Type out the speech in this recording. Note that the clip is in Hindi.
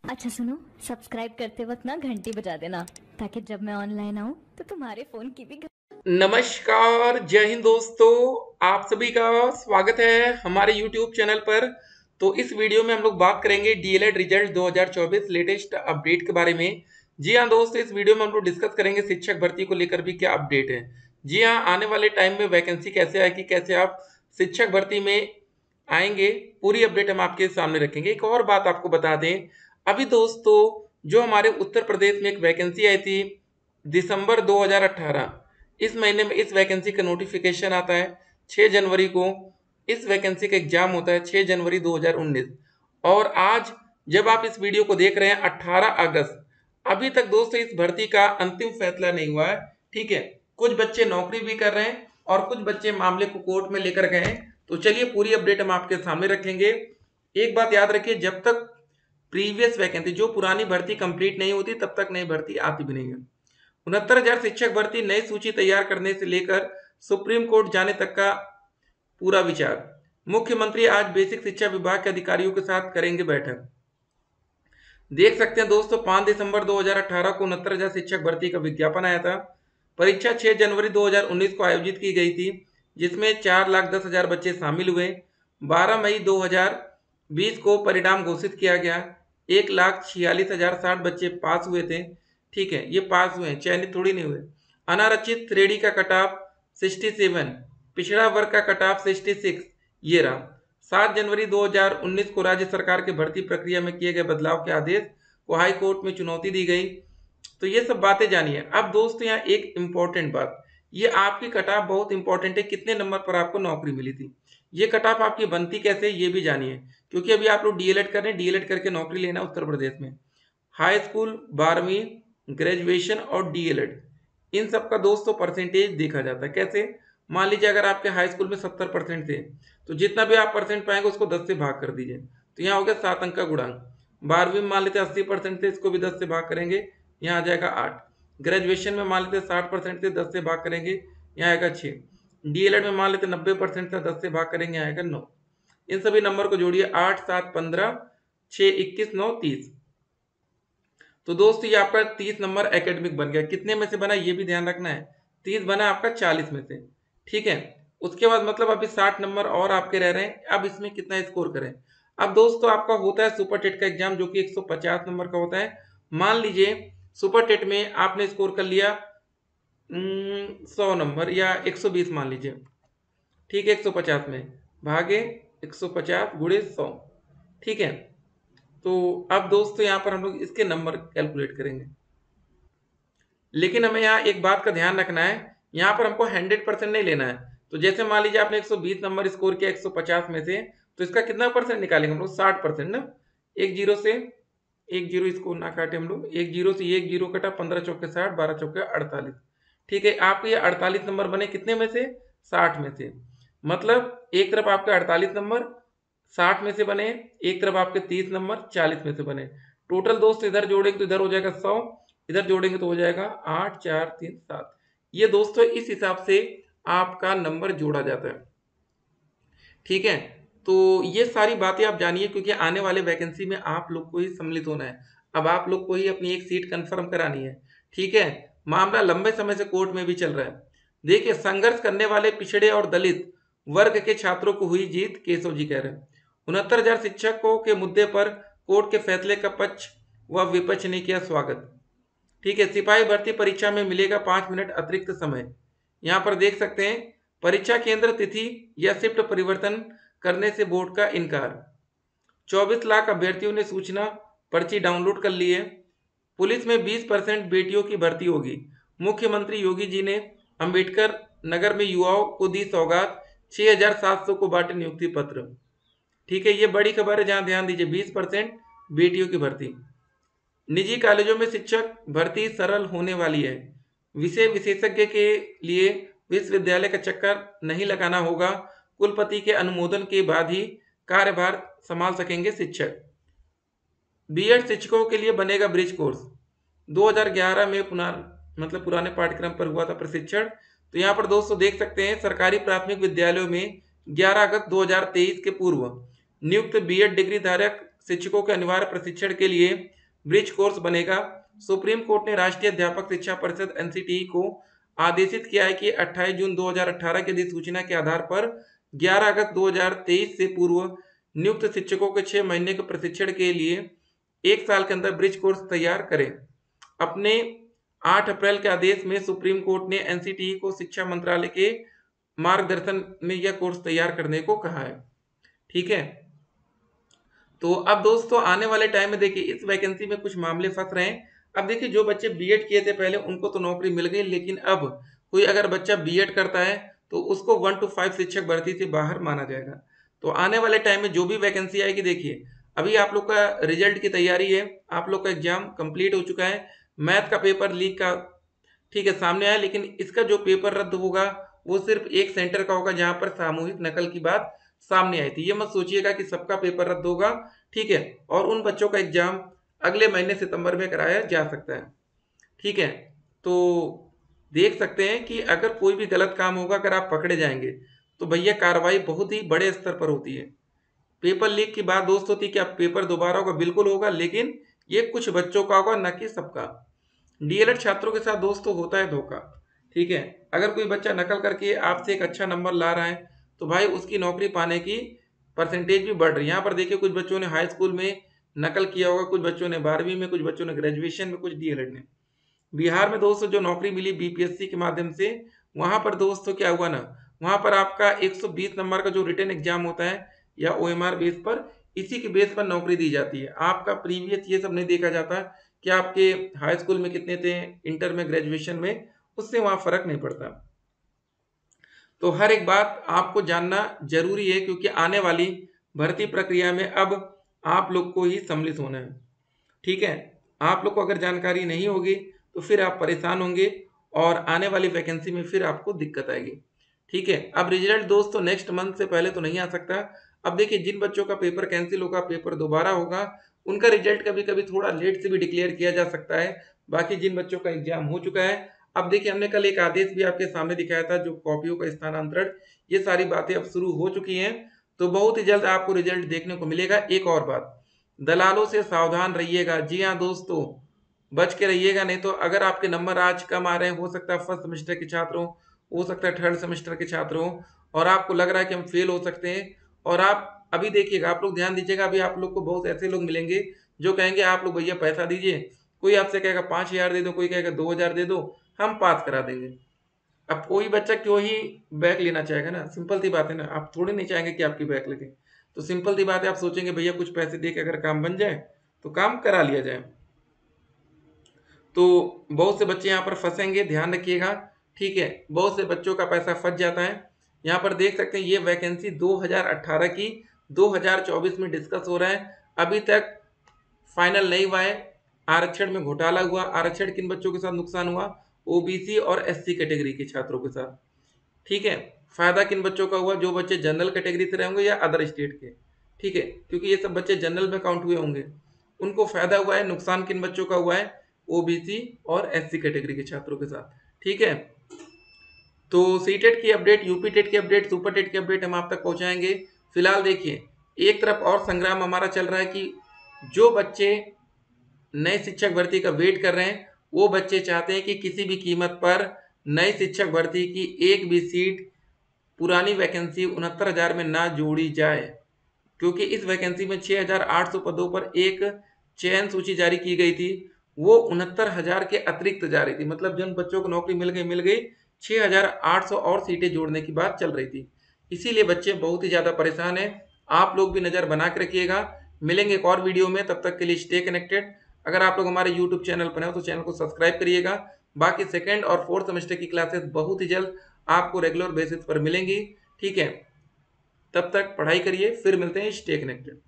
अच्छा सुनो, सब्सक्राइब करते वक्त ना घंटी बजा देना ताकि जब मैं ऑनलाइन आऊँ तो तुम्हारे फोन की भी नमस्कार, जय हिंद दोस्तों। आप सभी का स्वागत है हमारे YouTube चैनल पर। तो इस वीडियो में हम लोग बात करेंगे डीएलएड रिजल्ट 2024 लेटेस्ट अपडेट के बारे में। जी हाँ दोस्तों, इस वीडियो में हम लोग डिस्कस करेंगे शिक्षक भर्ती को लेकर भी क्या अपडेट है। जी हाँ, आने वाले टाइम में वैकेंसी कैसे आएगी, कैसे आप शिक्षक भर्ती में आएंगे, पूरी अपडेट हम आपके सामने रखेंगे। एक और बात आपको बता दें, अभी दोस्तों जो हमारे उत्तर प्रदेश में एक वैकेंसी आई थी दिसंबर 2018, इस महीने में इस वैकेंसी का नोटिफिकेशन आता है 6 जनवरी को। इस वैकेंसी का एग्जाम होता है 6 जनवरी 2019। और आज जब आप इस वीडियो को देख रहे हैं 18 अगस्त, अभी तक दोस्तों इस भर्ती का अंतिम फैसला नहीं हुआ है। ठीक है, कुछ बच्चे नौकरी भी कर रहे हैं और कुछ बच्चे मामले को कोर्ट में लेकर गए हैं। तो चलिए पूरी अपडेट हम आपके सामने रखेंगे। एक बात याद रखिए, जब तक प्रीवियस वैकेंसी जो पुरानी भर्ती कंप्लीट नहीं होती तब तक नई भर्ती आती भी नहीं है। 69,000 शिक्षक भर्ती नई सूची तैयार करने से लेकर सुप्रीम कोर्ट जाने तक का पूरा विचार। मुख्यमंत्री आज बेसिक शिक्षा विभाग के अधिकारियों के साथ करेंगे बैठक। देख सकते हैं दोस्तों, 5 दिसंबर 2018 को 69,000 शिक्षक भर्ती का विज्ञापन आया था। परीक्षा 6 जनवरी 2019 को आयोजित की गई थी, जिसमें 4,10,000 बच्चे शामिल हुए। 12 मई 2020 को परिणाम घोषित किया गया। 1,46,060 बच्चे पास हुए थे। ठीक है, ये पास हुए हैं, चयनित थोड़ी नहीं हुए। अनारक्षित श्रेणी का कट ऑफ 67, पिछड़ा वर्ग का कट ऑफ 66 ये रहा। 7 जनवरी 2019 को राज्य सरकार के भर्ती प्रक्रिया में किए गए बदलाव के आदेश को हाई कोर्ट में चुनौती दी गई। तो ये सब बातें जानिए। अब दोस्तों यहाँ एक इम्पोर्टेंट बात, ये आपकी कट ऑफ बहुत इंपॉर्टेंट है, कितने नंबर पर आपको नौकरी मिली थी। ये कट ऑफ आपकी बनती कैसे, ये भी जानिए, क्योंकि अभी आप लोग डीएलएड कर रहे हैं, डीएलएड करके नौकरी लेना उत्तर प्रदेश में। हाई स्कूल, 12वीं, ग्रेजुएशन और डीएलएड, इन सब का दोस्तों परसेंटेज देखा जाता है। कैसे, मान लीजिए अगर आपके हाई स्कूल में 70% थे, तो जितना भी आप परसेंट पाएंगे उसको 10 से भाग कर दीजिए, तो यहाँ हो गया 7 अंक का गुणांक। 12वीं में मान लेते 80% थे, इसको भी 10 से भाग करेंगे, यहाँ आ जाएगा 8। ग्रेजुएशन में मान लेते 60% थे, 10 से भाग करेंगे, यहाँ आएगा 6। डीएलएड में मान लेते 90% था, 10 से भाग करेंगे, यहाँ आएगा 9। इन सभी नंबर को जोड़िए, 8, 7, 15, 6, 21, 9, 30। तो दोस्तों ये आपका 30 नंबर एकेडमिक बन गया। कितने में से बना ये भी ध्यान रखना है, 30 बना आपका 40 में से। ठीक है, उसके बाद मतलब अभी 60 नंबर और आपके रह रहे हैं। अब इसमें कितना स्कोर करें। अब दोस्तों आपका होता है सुपर टेट का एग्जाम, जो कि 150 नंबर का होता है। मान लीजिए सुपर टेट में आपने स्कोर कर लिया 100 नंबर या 120 मान लीजिए। ठीक है, 150 में भागे 150 गुणे 100। ठीक है, तो अब दोस्तों यहाँ पर हम लोग इसके नंबर कैलकुलेट करेंगे। लेकिन हमें यहाँ एक बात का ध्यान रखना है, यहाँ पर हमको 100% नहीं लेना है। तो जैसे मान लीजिए आपने 120 नंबर स्कोर किया 150 में से, तो इसका कितना परसेंट निकालेंगे हम लोग, 60% ना। एक जीरो से, एक जीरो इसको ना काटे हम लोग, एक जीरो से एक जीरो कटा, 15 चौके 60, 12 चौके 48। ठीक है, आपके ये 48 नंबर बने कितने में से, 60 में से। मतलब एक तरफ आपके 48 नंबर 60 में से बने, एक तरफ आपके 30 नंबर 40 में से बने। टोटल दोस्त इधर जोड़ेंगे तो इधर हो जाएगा 100, इधर जोड़ेंगे तो हो जाएगा 8, 4, 3, 7। ये दोस्तों इस हिसाब से आपका नंबर जोड़ा जाता है। ठीक है, तो ये सारी बातें आप जानिए, क्योंकि आने वाले वैकेंसी में आप लोग को ही सम्मिलित होना है। अब आप लोग को ही अपनी एक सीट कंफर्म करानी है। ठीक है, मामला लंबे समय से कोर्ट में भी चल रहा है। देखिए, संघर्ष करने वाले पिछड़े और दलित वर्ग के छात्रों को हुई जीत, केशव जी कह रहे हैं। 69,000 शिक्षकों के मुद्दे पर कोर्ट के फैसले का पक्ष व विपक्ष ने किया स्वागत। ठीक है, सिपाही भर्ती परीक्षा में मिलेगा 5 मिनट अतिरिक्त समय। यहाँ पर देख सकते हैं, परीक्षा केंद्र, तिथि या शिफ्ट परिवर्तन करने से बोर्ड का इनकार। 24 लाख अभ्यर्थियों ने सूचना पर्ची डाउनलोड कर ली है। पुलिस में 20% बेटियों की भर्ती होगी। मुख्यमंत्री योगी जी ने अंबेडकर नगर में युवाओं को दी सौगात, 6,700 को बांटे नियुक्ति पत्र। ठीक है, ये बड़ी खबर है, जहां ध्यान दीजिए, 20% बेटियों की भर्ती। निजी कॉलेजों में शिक्षक भर्ती सरल होने वाली है। विषय विशेषज्ञ के लिए विश्वविद्यालय का चक्कर नहीं लगाना होगा। कुलपति के अनुमोदन के बाद ही कार्यभार संभाल सकेंगे शिक्षक। बीएड शिक्षकों के लिए बनेगा ब्रिज कोर्स। 2011 में पुराने पाठ्यक्रम पर हुआ था प्रशिक्षण। तो यहाँ पर दोस्तों देख सकते हैं, सरकारी प्राथमिक विद्यालयों में 11 अगस्त 2023 के पूर्व नियुक्त बीएड डिग्री धारक शिक्षकों के अनिवार्य प्रशिक्षण के लिए ब्रिज कोर्स बनेगा। सुप्रीम कोर्ट ने राष्ट्रीय अध्यापक शिक्षा परिषद एनसीटीई को आदेशित किया है कि 28 जून 2018 की अधिसूचना के आधार पर 11 अगस्त 2023 से पूर्व नियुक्त शिक्षकों के 6 महीने के प्रशिक्षण के लिए 1 साल के अंदर ब्रिज कोर्स तैयार करें। अपने 8 अप्रैल के आदेश में सुप्रीम कोर्ट ने एनसीटीई को शिक्षा मंत्रालय के मार्गदर्शन में यह कोर्स तैयार करने को कहा है। ठीक है, तो अब दोस्तों आने वाले टाइम में देखिए इस वैकेंसी में कुछ मामले फंस रहे हैं। अब देखिए जो बच्चे बीएड किए थे पहले उनको तो नौकरी मिल गई, लेकिन अब कोई अगर बच्चा बीएड करता है तो उसको 1 to 5 शिक्षक भर्ती से बाहर माना जाएगा। तो आने वाले टाइम में जो भी वैकेंसी आएगी, देखिए अभी आप लोग का रिजल्ट की तैयारी है, आप लोग का एग्जाम कंप्लीट हो चुका है, मैथ का पेपर लीक का ठीक है सामने आया, लेकिन इसका जो पेपर रद्द होगा वो सिर्फ एक सेंटर का होगा जहां पर सामूहिक नकल की बात सामने आई थी। ये मत सोचिएगा कि सबका पेपर रद्द होगा, ठीक है, और उन बच्चों का एग्जाम अगले महीने सितंबर में कराया जा सकता है। ठीक है, तो देख सकते हैं कि अगर कोई भी गलत काम होगा, अगर आप पकड़े जाएंगे तो भैया कार्रवाई बहुत ही बड़े स्तर पर होती है। पेपर लीक की बात दोस्त होती कि अब पेपर दोबारा होगा, बिल्कुल होगा, लेकिन ये कुछ बच्चों का होगा, न कि सबका। डीएलएड छात्रों के साथ दोस्तों होता है धोखा। ठीक है, अगर कोई बच्चा नकल करके आपसे एक अच्छा नंबर ला रहा है तो भाई उसकी नौकरी पाने की परसेंटेज भी बढ़ रही है। यहाँ पर देखिए कुछ बच्चों ने हाई स्कूल में नकल किया होगा, कुछ बच्चों ने 12वीं में, कुछ बच्चों ने ग्रेजुएशन में, कुछ डीएलएड में। बिहार में दोस्तों जो नौकरी मिली बीपीएससी के माध्यम से, वहां पर दोस्तों क्या हुआ ना, वहां पर आपका 120 नंबर का जो रिटन एग्जाम होता है या ओएमआर बेस पर, इसी के बेस पर नौकरी दी जाती है। आपका प्रीवियस ये सब नहीं देखा जाता कि आपके हाई स्कूल में कितने थे, इंटर में, ग्रेजुएशन में, उससे वहां फर्क नहीं पड़ता। तो हर एक बात आपको जानना जरूरी है, क्योंकि आने वाली भर्ती प्रक्रिया में अब आप लोग को ही सम्मिलित होना है। ठीक है, आप लोग को अगर जानकारी नहीं होगी तो फिर आप परेशान होंगे और आने वाली वैकेंसी में फिर आपको दिक्कत आएगी। ठीक है, अब रिजल्ट दोस्तों नेक्स्ट मंथ से पहले तो नहीं आ सकता। अब देखिए जिन बच्चों का पेपर कैंसिल होगा, पेपर दोबारा होगा, उनका रिजल्ट कभी कभी थोड़ा लेट से भी डिक्लेयर किया जा सकता है। बाकी जिन बच्चों का एग्जाम हो चुका है, अब देखिए हमने कल एक आदेश भी आपके सामने दिखाया था, जो कॉपियों का स्थानांतरण, ये सारी बातें अब शुरू हो चुकी हैं। तो बहुत ही जल्द आपको रिजल्ट देखने को मिलेगा। एक और बात, दलालों से सावधान रहिएगा। जी हाँ दोस्तों, बच के रहिएगा, नहीं तो अगर आपके नंबर आज कम आ रहे हैं, हो सकता है फर्स्ट सेमेस्टर के छात्र हो सकता है थर्ड सेमेस्टर के छात्र हो, और आपको लग रहा है कि हम फेल हो सकते हैं, और आप अभी देखिएगा, आप लोग ध्यान दीजिएगा, अभी आप लोग को बहुत ऐसे लोग मिलेंगे जो कहेंगे आप लोग भैया पैसा दीजिए, कोई आपसे कहेगा 5,000 दे दो, कोई कहेगा 2,000 दे दो, हम पास करा देंगे। अब कोई बच्चा क्यों ही बैक लेना चाहेगा ना, सिंपल सी बात है ना, आप थोड़ी नहीं चाहेंगे कि आपकी बैक लगे। तो सिंपल सी बात है, आप सोचेंगे भैया कुछ पैसे दे के अगर काम बन जाए तो काम करा लिया जाए। तो बहुत से बच्चे यहाँ पर फंसेंगे, ध्यान रखिएगा। ठीक है, बहुत से बच्चों का पैसा फंस जाता है। यहाँ पर देख सकते हैं ये वैकेंसी 2018 की 2024 में डिस्कस हो रहा है, अभी तक फाइनल नहीं हुआ है। आरक्षण में घोटाला हुआ। आरक्षण किन बच्चों के साथ नुकसान हुआ? ओबीसी और एससी कैटेगरी के छात्रों के साथ। ठीक है, फायदा किन बच्चों का हुआ? जो बच्चे जनरल कैटेगरी से रहे होंगे या अदर स्टेट के। ठीक है, क्योंकि ये सब बच्चे जनरल में काउंट हुए होंगे, उनको फायदा हुआ है। नुकसान किन बच्चों का हुआ है? ओबीसी और एससी कैटेगरी के छात्रों के साथ। ठीक है, तो सीटेट की अपडेट, यूपी टेट की अपडेट, सुपर टेट की अपडेट हम आप तक पहुंचाएंगे। फिलहाल देखिए एक तरफ और संग्राम हमारा चल रहा है कि जो बच्चे नए शिक्षक भर्ती का वेट कर रहे हैं, वो बच्चे चाहते हैं कि किसी भी कीमत पर नई शिक्षक भर्ती की एक भी सीट पुरानी वैकेंसी 69,000 में ना जोड़ी जाए, क्योंकि इस वैकेंसी में 6,800 पदों पर एक चयन सूची जारी की गई थी, वो 69,000 के अतिरिक्त जा रही थी। मतलब जिन बच्चों को नौकरी मिल गई, 6,800 और सीटें जोड़ने की बात चल रही थी। इसीलिए बच्चे बहुत ही ज़्यादा परेशान हैं। आप लोग भी नज़र बना के रखिएगा। मिलेंगे एक और वीडियो में, तब तक के लिए स्टे कनेक्टेड। अगर आप लोग हमारे यूट्यूब चैनल पर हैं तो चैनल को सब्सक्राइब करिएगा। बाकी सेकेंड और फोर्थ सेमेस्टर की क्लासेस बहुत ही जल्द आपको रेगुलर बेसिस पर मिलेंगी। ठीक है, तब तक पढ़ाई करिए, फिर मिलते हैं। Stay connected.